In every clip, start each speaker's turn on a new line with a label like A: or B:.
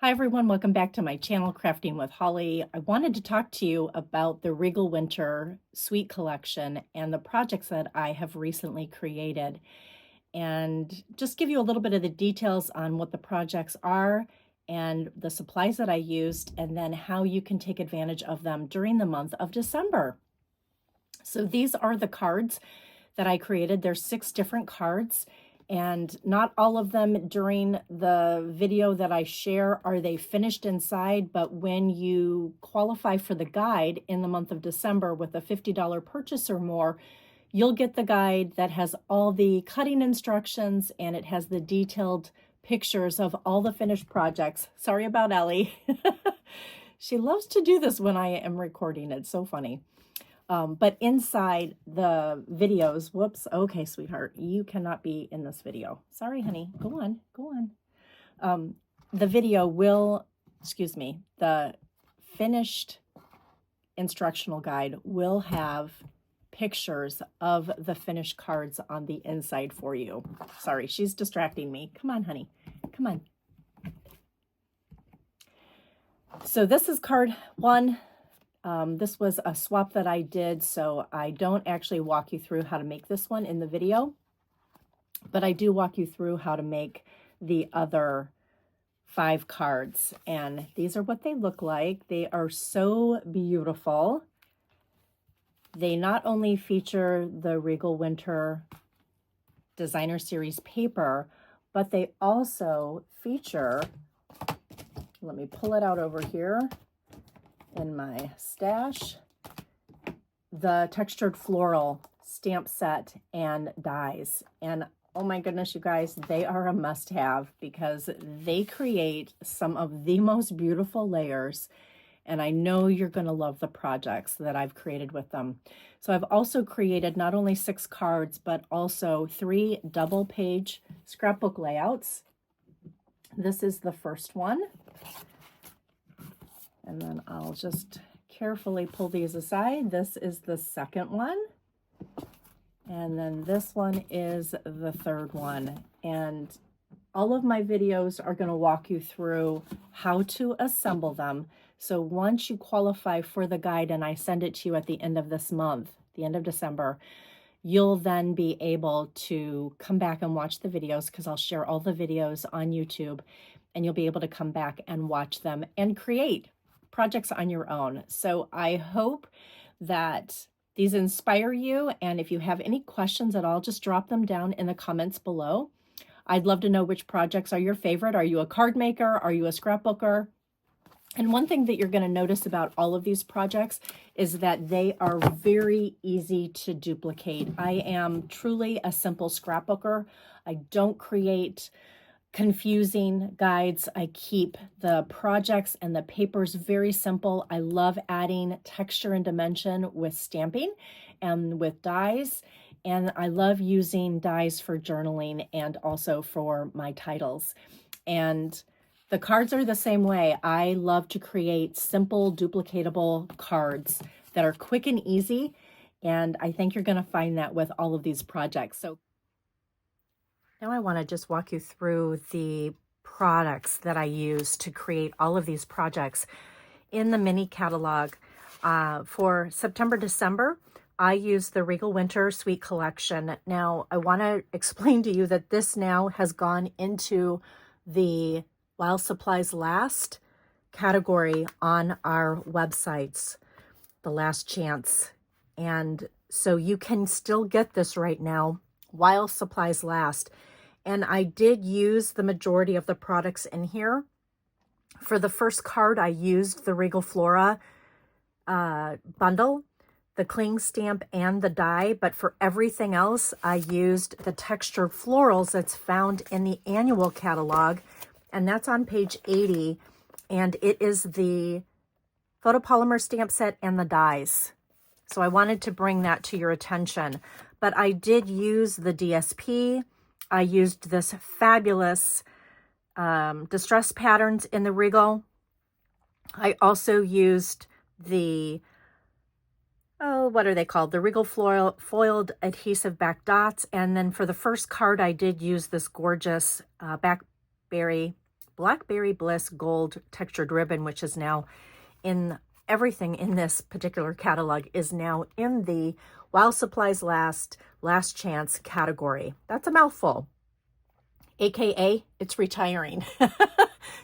A: Hi everyone, welcome back to my channel, Crafting with Holly. I wanted to talk to you about the Regal Winter Suite collection and the projects that I have recently created, and just give you a little bit of the details on what the projects are and the supplies that I used, and then how you can take advantage of them during the month of December. So these are the cards that I created. There's 6 different cards, and not all of them during the video that I share are they finished inside, but when you qualify for the guide in the month of December with a $50 purchase or more, you'll get the guide that has all the cutting instructions, and it has the detailed pictures of all the finished projects. Sorry about Ellie. She loves to do this when I am recording. It's so funny. But inside the videos, whoops, okay, sweetheart, you cannot be in this video. Sorry, honey, go on, go on. The video will, the finished instructional guide will have pictures of the finished cards on the inside for you. Sorry, she's distracting me. Come on, honey, come on. So this is card 1. This was a swap that I did, so I don't actually walk you through how to make this one in the video, but I do walk you through how to make the other 5 cards, and these are what they look like. They are so beautiful. They not only feature the Regal Winter Designer Series paper, but they also feature, let me pull it out over here in my stash, the textured floral stamp set and dies. And oh my goodness, you guys, they are a must-have because they create some of the most beautiful layers, and I know you're going to love the projects that I've created with them. So I've also created not only 6 cards, but also 3 double-page scrapbook layouts. This is the first one. And then I'll just carefully pull these aside. This is the second one. And then this one is the third one. And all of my videos are going to walk you through how to assemble them. So once you qualify for the guide and I send it to you at the end of this month, the end of December, you'll then be able to come back and watch the videos, because I'll share all the videos on YouTube, and you'll be able to come back and watch them and create projects on your own. So I hope that these inspire you, and if you have any questions at all, just drop them down in the comments below. I'd love to know which projects are your favorite. Are you a card maker? Are you a scrapbooker? And one thing that you're going to notice about all of these projects is that they are very easy to duplicate. I am truly a simple scrapbooker. I don't create confusing guides. I keep the projects and the papers very simple. I love adding texture and dimension with stamping and with dies, and I love using dies for journaling and also for my titles. And the cards are the same way. I love to create simple duplicatable cards that are quick and easy, and I think you're going to find that with all of these projects. So now I want to just walk you through the products that I use to create all of these projects in the mini catalog. For September, December, I use the Regal Winter Suite collection. Now, I want to explain to you that this now has gone into the While Supplies Last category on our websites, the last chance. And so you can still get this right now while supplies last. And I did use the majority of the products in here. For the first card, I used the Regal Flora bundle, the cling stamp, and the die. But for everything else, I used the textured florals that's found in the annual catalog. And that's on page 80. And it is the photopolymer stamp set and the dies. So I wanted to bring that to your attention. But I did use the DSP. I used this fabulous distress patterns in the Regal. I also used the, what are they called? The Regal foiled adhesive back dots. And then for the first card, I did use this gorgeous Blackberry Blackberry Bliss Gold Textured Ribbon, which is now in everything in this particular catalog is now in the While Supplies Last, Last Chance category. That's a mouthful. AKA, it's retiring.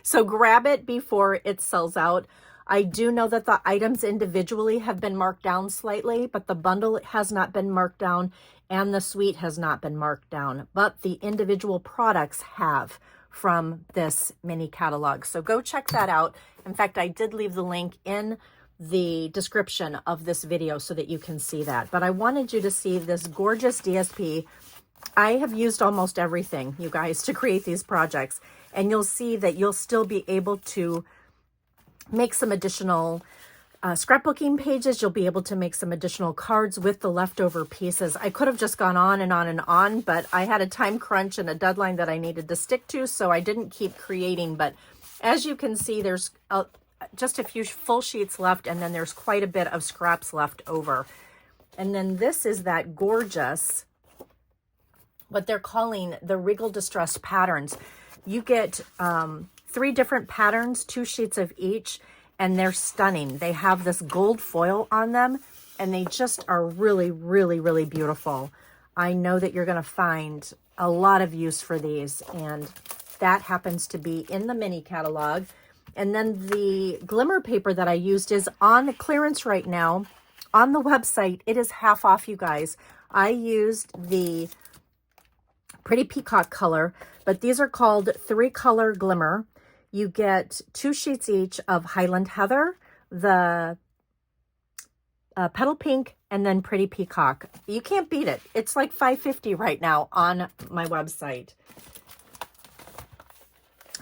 A: So grab it before it sells out. I do know that the items individually have been marked down slightly, but the bundle has not been marked down and the suite has not been marked down, but the individual products have from this mini catalog. So go check that out. In fact, I did leave the link in the description of this video so that you can see that. But I wanted you to see this gorgeous DSP. I have used almost everything, you guys, to create these projects. And you'll see that you'll still be able to make some additional scrapbooking pages. You'll be able to make some additional cards with the leftover pieces. I could have just gone on and on and on, but I had a time crunch and a deadline that I needed to stick to, so I didn't keep creating. But as you can see, there's just a few full sheets left, and then there's quite a bit of scraps left over. And then this is that gorgeous, what they're calling the Regal Distressed Patterns. You get 3 different patterns, 2 sheets of each, and they're stunning. They have this gold foil on them, and they just are really, really, really beautiful. I know that you're going to find a lot of use for these, and that happens to be in the mini catalog. And then the glimmer paper that I used is on clearance right now on the website. It is half off, you guys. I used the Pretty Peacock color, but these are called 3-color glimmer. You get 2 sheets each of Highland Heather, the Petal Pink, and then Pretty Peacock. You can't beat it. It's like $5.50 right now on my website.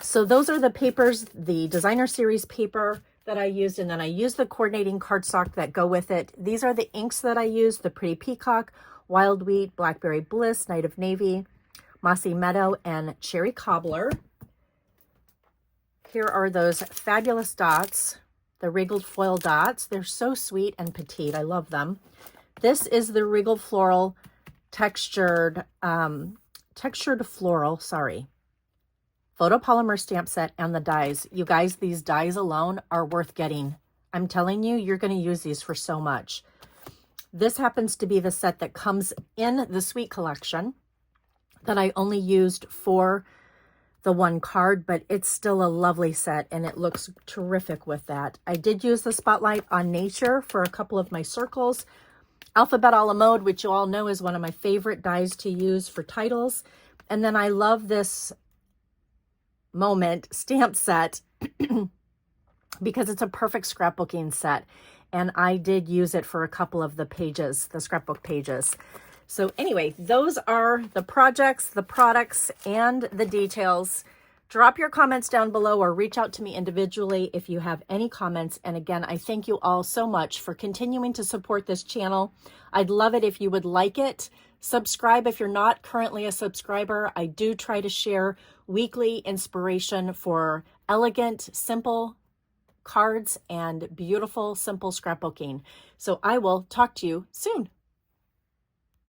A: So those are the papers, the Designer Series paper that I used, and then I used the coordinating cardstock that go with it. These are the inks that I used: the Pretty Peacock, Wild Wheat, Blackberry Bliss, Night of Navy, Mossy Meadow, and Cherry Cobbler. Here are those fabulous dots, the Regal foil dots. They're so sweet and petite. I love them. This is the Regal Floral textured floral, photopolymer stamp set, and the dies. You guys, these dies alone are worth getting. I'm telling you, you're going to use these for so much. This happens to be the set that comes in the Suite collection that I only used for the 1 card, but it's still a lovely set and it looks terrific with that. I did use the Spotlight on Nature for a couple of my circles. Alphabet a la Mode, which you all know is one of my favorite dies to use for titles. And then I love this Moment stamp set because it's a perfect scrapbooking set. And I did use it for a couple of the pages, the scrapbook pages. So anyway, those are the projects, the products, and the details. Drop your comments down below or reach out to me individually if you have any comments. And again, I thank you all so much for continuing to support this channel. I'd love it if you would like it. Subscribe if you're not currently a subscriber. I do try to share weekly inspiration for elegant, simple cards and beautiful, simple scrapbooking. So I will talk to you soon.